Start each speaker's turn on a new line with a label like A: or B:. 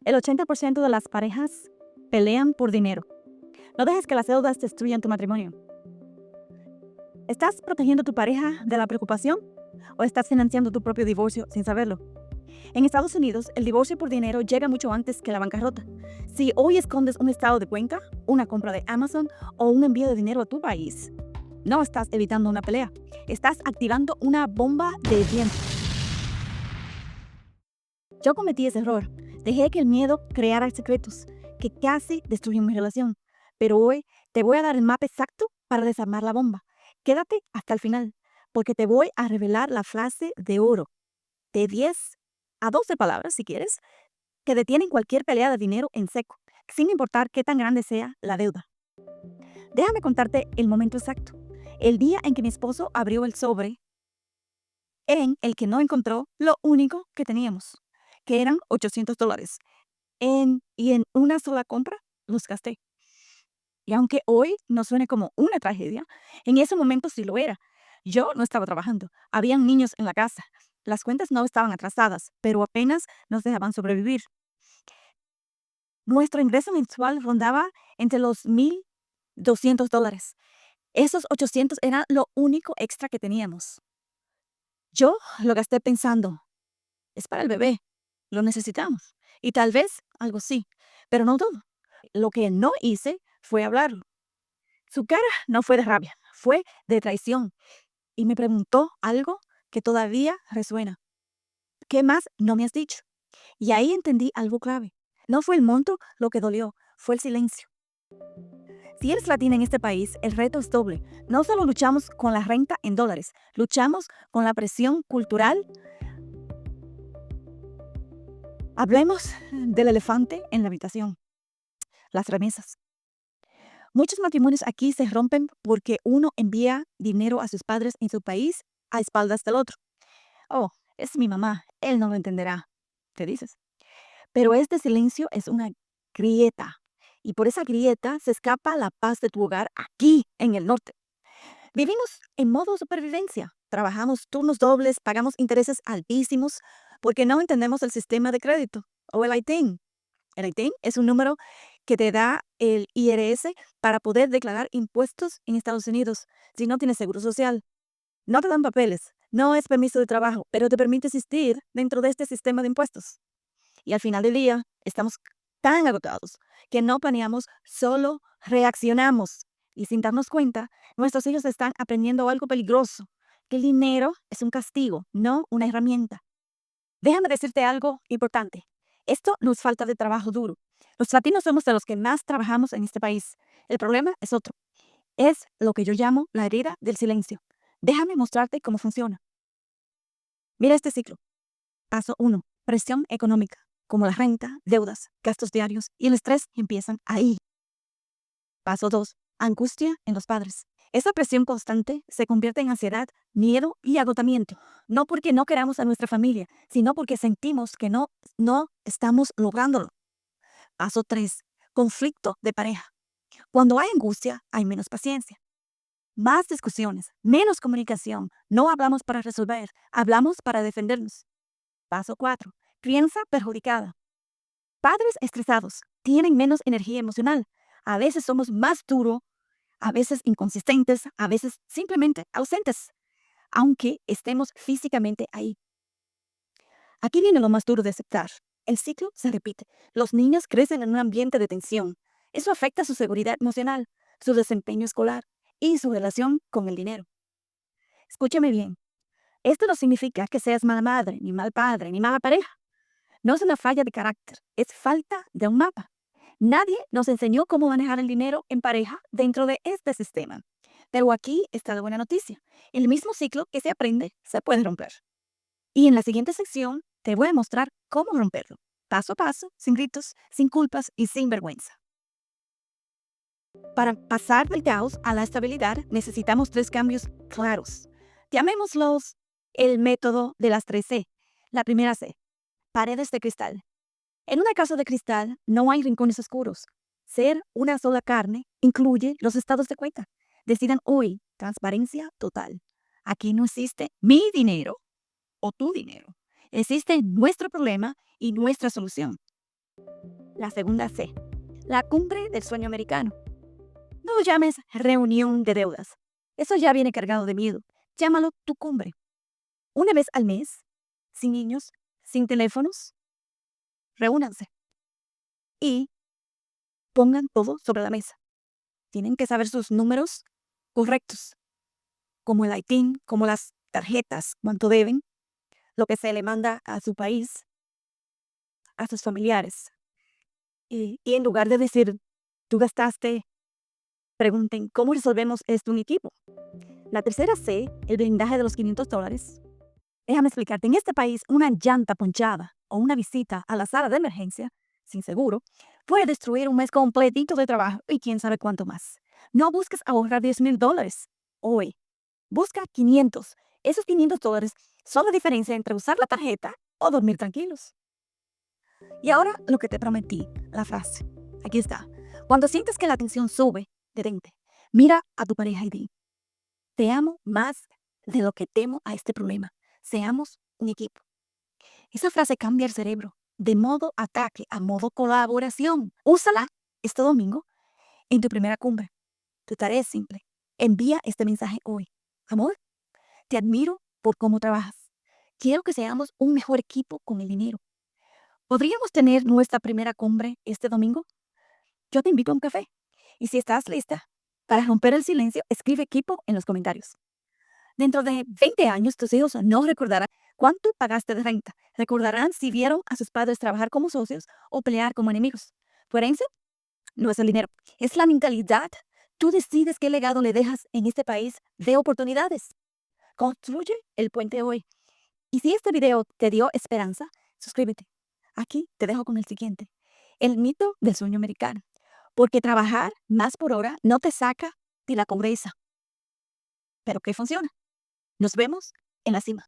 A: El 80% de las parejas pelean por dinero. No dejes que las deudas destruyan tu matrimonio. ¿Estás protegiendo a tu pareja de la preocupación o estás financiando tu propio divorcio sin saberlo? En Estados Unidos, el divorcio por dinero llega mucho antes que la bancarrota. Si hoy escondes un estado de cuenta, una compra de Amazon o un envío de dinero a tu país, no estás evitando una pelea, estás activando una bomba de tiempo. Yo cometí ese error. Dejé que el miedo creara secretos que casi destruyen mi relación. Pero hoy te voy a dar el mapa exacto para desarmar la bomba. Quédate hasta el final, porque te voy a revelar la frase de oro, de 10 a 12 palabras, si quieres, que detienen cualquier pelea de dinero en seco, sin importar qué tan grande sea la deuda. Déjame contarte el momento exacto. El día en que mi esposo abrió el sobre en el que no encontró lo único que teníamos, que eran $800. Y en una sola compra los gasté. Y aunque hoy no suene como una tragedia, en ese momento sí lo era. Yo no estaba trabajando, habían niños en la casa, las cuentas no estaban atrasadas, pero apenas nos dejaban sobrevivir. Nuestro ingreso mensual rondaba entre los $1,200. Esos 800 eran lo único extra que teníamos. Yo lo gasté pensando, es para el bebé, lo necesitamos. Y tal vez algo sí, pero no todo. Lo que no hice fue hablarlo. Su cara no fue de rabia, fue de traición. Y me preguntó algo que todavía resuena. ¿Qué más no me has dicho? Y ahí entendí algo clave. No fue el monto lo que dolió, fue el silencio. Si eres latina en este país, el reto es doble. No solo luchamos con la renta en dólares, luchamos con la presión cultural. Hablemos del elefante en la habitación, las remesas. Muchos matrimonios aquí se rompen porque uno envía dinero a sus padres en su país a espaldas del otro. Oh, es mi mamá, él no lo entenderá, te dices. Pero este silencio es una grieta. Y por esa grieta se escapa la paz de tu hogar aquí en el norte. Vivimos en modo supervivencia. Trabajamos turnos dobles, pagamos intereses altísimos porque no entendemos el sistema de crédito o el ITIN. El ITIN es un número que te da el IRS para poder declarar impuestos en Estados Unidos si no tienes seguro social. No te dan papeles, no es permiso de trabajo, pero te permite existir dentro de este sistema de impuestos. Y al final del día estamos tan agotados que no planeamos, solo reaccionamos. Y sin darnos cuenta, nuestros hijos están aprendiendo algo peligroso, que el dinero es un castigo, no una herramienta. Déjame decirte algo importante. Esto no es falta de trabajo duro. Los latinos somos de los que más trabajamos en este país. El problema es otro. Es lo que yo llamo la herida del silencio. Déjame mostrarte cómo funciona. Mira este ciclo. Paso 1. Presión económica, como la renta, deudas, gastos diarios y el estrés empiezan ahí. Paso 2. Angustia en los padres. Esa presión constante se convierte en ansiedad, miedo y agotamiento. No porque no queramos a nuestra familia, sino porque sentimos que no estamos lográndolo. Paso 3. Conflicto de pareja. Cuando hay angustia, hay menos paciencia. Más discusiones, menos comunicación. No hablamos para resolver, hablamos para defendernos. Paso 4. Crianza perjudicada. Padres estresados tienen menos energía emocional. A veces somos más duros, a veces inconsistentes, a veces simplemente ausentes, aunque estemos físicamente ahí. Aquí viene lo más duro de aceptar. El ciclo se repite. Los niños crecen en un ambiente de tensión. Eso afecta su seguridad emocional, su desempeño escolar y su relación con el dinero. Escúchame bien. Esto no significa que seas mala madre, ni mal padre, ni mala pareja. No es una falla de carácter, es falta de un mapa. Nadie nos enseñó cómo manejar el dinero en pareja dentro de este sistema. Pero aquí está la buena noticia. El mismo ciclo que se aprende se puede romper. Y en la siguiente sección te voy a mostrar cómo romperlo, paso a paso, sin gritos, sin culpas y sin vergüenza. Para pasar del caos a la estabilidad necesitamos 3 cambios claros. Llamémoslos el método de las 3 C. La primera C, paredes de cristal. En una casa de cristal no hay rincones oscuros. Ser una sola carne incluye los estados de cuenta. Decidan hoy, transparencia total. Aquí no existe mi dinero o tu dinero. Existe nuestro problema y nuestra solución. La segunda C, la cumbre del sueño americano. No lo llames reunión de deudas. Eso ya viene cargado de miedo. Llámalo tu cumbre. Una vez al mes, sin niños, sin teléfonos, reúnanse y pongan todo sobre la mesa. Tienen que saber sus números correctos, como el ITIN, como las tarjetas, cuánto deben, lo que se le manda a su país, a sus familiares. Y en lugar de decir, tú gastaste, pregunten, ¿cómo resolvemos esto en equipo? La tercera C, el blindaje de los $500. Déjame explicarte, en este país una llanta ponchada o una visita a la sala de emergencia, sin seguro, puede destruir un mes completito de trabajo y quién sabe cuánto más. No busques ahorrar $10,000 hoy. Busca 500. Esos $500 son la diferencia entre usar la tarjeta o dormir tranquilos. Y ahora lo que te prometí, la frase. Aquí está. Cuando sientes que la tensión sube, detente. Mira a tu pareja y di, te amo más de lo que temo a este problema. Seamos un equipo. Esa frase cambia el cerebro de modo ataque a modo colaboración. Úsala este domingo en tu primera cumbre. Tu tarea es simple. Envía este mensaje hoy. Amor, te admiro por cómo trabajas. Quiero que seamos un mejor equipo con el dinero. ¿Podríamos tener nuestra primera cumbre este domingo? Yo te invito a un café. Y si estás lista para romper el silencio, escribe equipo en los comentarios. Dentro de 20 años, tus hijos no recordarán cuánto pagaste de renta. Recordarán si vieron a sus padres trabajar como socios o pelear como enemigos. Tu herencia no es el dinero, es la mentalidad. Tú decides qué legado le dejas en este país de oportunidades. Construye el puente hoy. Y si este video te dio esperanza, suscríbete. Aquí te dejo con el siguiente. El mito del sueño americano. Porque trabajar más por hora no te saca de la pobreza. Pero que funciona. Nos vemos en la cima.